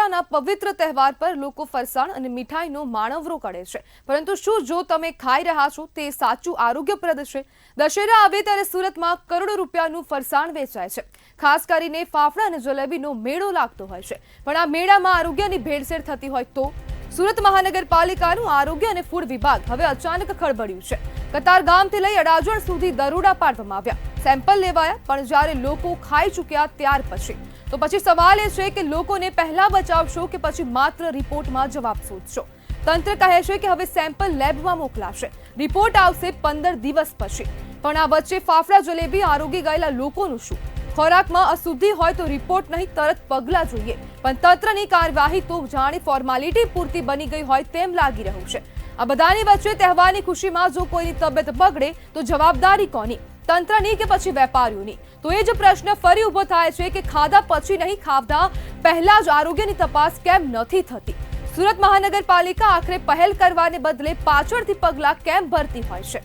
દશેરાના પવિત્ર તહેવાર પર લોકો ફરસાણ અને મીઠાઈનો માણવરો કરે છે, પરંતુ શું જો તમે ખાઈ રહ્યા છો તે સાચું આરોગ્યપ્રદ છે? દશેરા આવે ત્યારે સુરતમાં કરોડો રૂપિયાનું ફરસાણ વેચાય છે. ખાસ કરીને ફાફડા અને જલેબીનો મેળો લાગતો હોય છે, પણ આ મેળામાં આરોગ્યની ભેળસેળ થતી હોય તો સુરત મહાનગરપાલિકાનું આરોગ્ય અને ફૂડ વિભાગ હવે અચાનક ખળબળ્યું છે. કતારગામથી લઈ અડાજણ સુધી દરોડા પાડવામાં આવ્યા, સેમ્પલ લેવાયા, પણ જ્યારે લોકો ખાઈ ચૂક્યા ત્યાર પછી સવાલ એ છે કે લોકોને પહેલા બચાવશો કે પછી માત્ર રિપોર્ટમાં જવાબ શોધશો? તંત્ર કહે છે કે હવે સેમ્પલ લેબમાં મોકલાશે, રિપોર્ટ આવશે 15 દિવસ પછી. પણ આ વચ્ચે ફાફડા જલેબી આરોગી ગયેલા લોકોનું શું? ખોરાકમાં અશુદ્ધિ હોય તો રિપોર્ટ નહીં, તરત પગલાં જોઈએ, પણ તંત્રની કાર્યવાહી તો જાણે ફોર્માલિટી પૂરતી બની ગઈ હોય તેમ લાગી રહ્યું છે. આ બધાની વચ્ચે તહેવારની ખુશીમાં જો કોઈની તબિયત બગડે તો જવાબદારી કોની? તંત્રની કે પછી વેપારીઓની? તો એ જ પ્રશ્ન ફરી ઉભો થાય છે કે ખાધા પછી નહીં, ખાધા પહેલા જ આરોગ્યની તપાસ કેમ નથી થતી? સુરત મહાનગરપાલિકા આખરે પહેલ કરવાને બદલે પાછળથી પગલાં કેમ ભરતી હોય છે?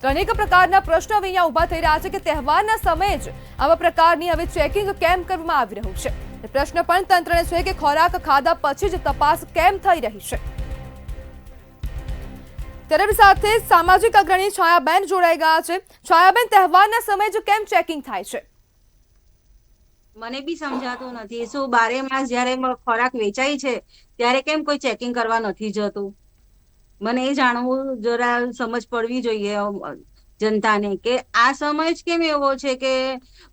તો અનેક પ્રકારના પ્રશ્નો અહીંયા ઉભા થઈ રહ્યા છે કે તહેવારના સમયે જ આવા પ્રકારની હવે ચેકિંગ કેમ કરવામાં આવી રહ્યું છે? પ્રશ્ન પણ તંત્રને છે કે ખોરાક ખાધા પછી જ તપાસ કેમ થઈ રહી છે? ત્યારે સાથે સામાજિક અગ્રણી છાયાબેન જોડાઈ ગયા છે. છાયાબેન, તહેવારના સમયે જ કેમ ચેકિંગ થાય છે? મને બી સમજાતું નથી. શું 12 માસ જયારે ખોરાક વેચાય છે ત્યારે કેમ કોઈ ચેકિંગ કરવા નથી જતું? મને એ જાણવું જરા સમજ પડવી જોઈએ જનતાને કે આ સમય જ કેમ એવો છે કે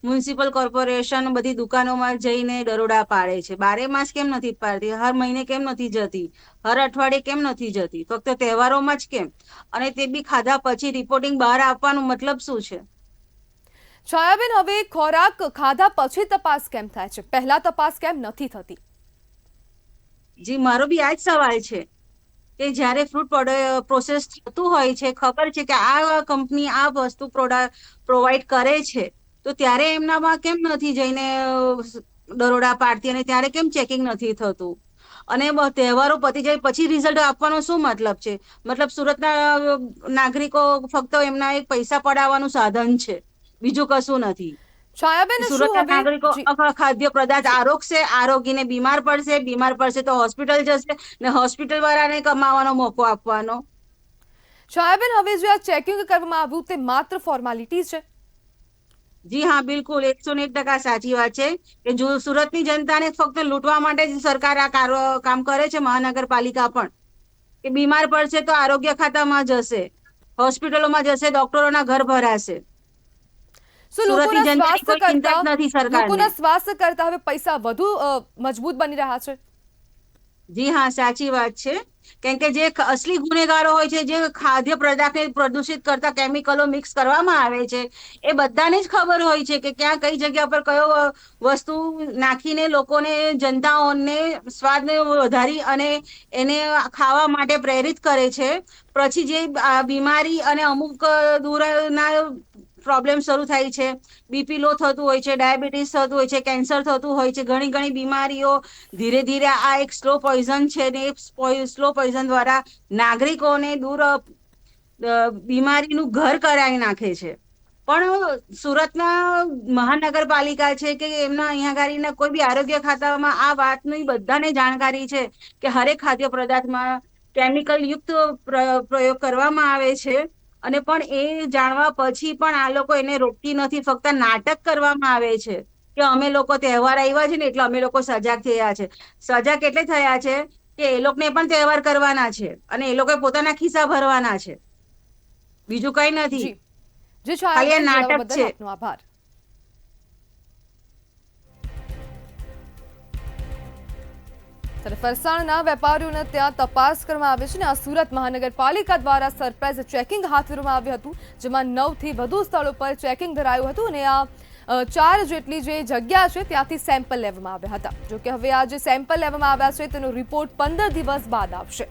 મ્યુનિસિપલ કોર્પોરેશન બધી દુકાનોમાં જઈને દરોડા પાડે છે. 12 માસ કેમ નથી પાડતી? હર મહિને કેમ નથી જતી? હર અઠવાડિયે કેમ નથી જતી? ફક્ત તહેવારોમાં જ કેમ? અને તે બી ખાધા પછી રિપોર્ટિંગ બહાર આપવાનો મતલબ શું છે? છાયાબેન, હવે ખોરાક ખાધા પછી તપાસ કેમ થાય છે, પહેલા તપાસ કેમ નથી થતી? જી, મારો બી આ જ સવાલ છે કે જ્યારે ફ્રૂટ પ્રોસેસ થતું હોય છે, ખબર છે કે આ કંપની આ વસ્તુ પ્રોવાઈડ કરે છે, તો ત્યારે એમનામાં કેમ નથી જઈને દરોડા પાડતી અને ત્યારે કેમ ચેકિંગ નથી થતું? અને તહેવારો પતી જાય પછી રિઝલ્ટ આપવાનો શું મતલબ છે? મતલબ સુરતના નાગરિકો ફક્ત એમના એક પૈસા પડાવવાનું સાધન છે, બીજું કશું નથી. છાયાબેન, સુરતના નાગરિકો ખાદ્ય પદાર્થ આરોગશે, આરોગીને બીમાર પડશે તો હોસ્પિટલ જશે ને હોસ્પિટલ વાળાને કમાવાનો મોકો આપવાનો. છાયાબેન, હવે જે આ ચેકિંગ કરવામાં આવ્યું તે માત્ર ફોર્માલિટી છે? જી હા, બિલકુલ 101% સાચી વાત છે કે જો સુરતની જનતાને ફક્ત લૂંટવા માટે જ સરકાર આ કામ કરે છે. મહાનગરપાલિકા પણ કે બીમાર પડશે તો આરોગ્ય ખાતામાં જશે, હોસ્પિટલોમાં જશે, ડોક્ટરોના ઘર ભરાશે. સુરતની જનતાની કોઈ ચિંતા જ નથી સરકારને. લોકોના સ્વાસ્થ્ય કરતા હવે પૈસા વધુ મજબૂત બની રહ્યા છે. જી હા, સાચી વાત છે. કેમ કે જે અસલી ગુનેગારો હોય છે, જે ખાદ્ય પદાર્થને પ્રદૂષિત કરતા કેમિકલો મિક્સ કરવામાં આવે છે, એ બધાને જ ખબર હોય છે કે ક્યાં કઈ જગ્યા પર કયો વસ્તુ નાખીને લોકોને, જનતાઓને સ્વાદને વધારી અને એને ખાવા માટે પ્રેરિત કરે છે. પછી જે બીમારી અને અમુક દૂરના પ્રોબ્લેમ શરૂ થાય છે, બીપી લો થતું હોય છે, ડાયાબિટીસ થતું હોય છે, કેન્સર થતું હોય છે, ઘણી બીમારીઓ ધીરે ધીરે આ એક સ્લો પોઈઝન છે ને એ સ્લો પોઈઝન દ્વારા નાગરિકોને બીમારીનું ઘર કરાવી નાખે છે. પણ સુરતના મહાનગરપાલિકા છે કે એમના અહીંયા ગાડીના કોઈ બી આરોગ્ય ખાતામાં આ વાતની બધાને જાણકારી છે કે હરેક ખાદ્ય પદાર્થમાં કેમિકલ યુક્ત પ્રયોગ કરવામાં આવે છે. અને પણ એ જાણવા પછી પણ આ લોકો એને રોકતી નથી, ફક્ત નાટક કરવામાં આવે છે કે અમે લોકો તહેવાર આવ્યા છે ને એટલે અમે લોકો સજાગ થયા છે. સજાગ એટલે થયા છે કે એ લોકોને પણ તહેવાર કરવાના છે અને એ લોકો પોતાના ખિસ્સા ભરવાના છે, બીજું કઈ નથી. ખાલી નાટક છે. આભાર. ફરસાણના વેપારીઓને ત્યાં તપાસ કરવામાં આવી છે અને આ સુરત મહાનગરપાલિકા દ્વારા સરપ્રાઇઝ ચેકિંગ હાથ ધરવામાં આવ્યું હતું, જેમાં 9 થી વધુ સ્થળો પર ચેકિંગ કરાયું હતું અને આ 4 જેટલી જે જગ્યા છે ત્યાંથી સેમ્પલ લેવામાં આવ્યા હતા. જોકે હવે આ જે સેમ્પલ લેવામાં આવ્યા છે તેનો રિપોર્ટ 15 દિવસ બાદ આવશે.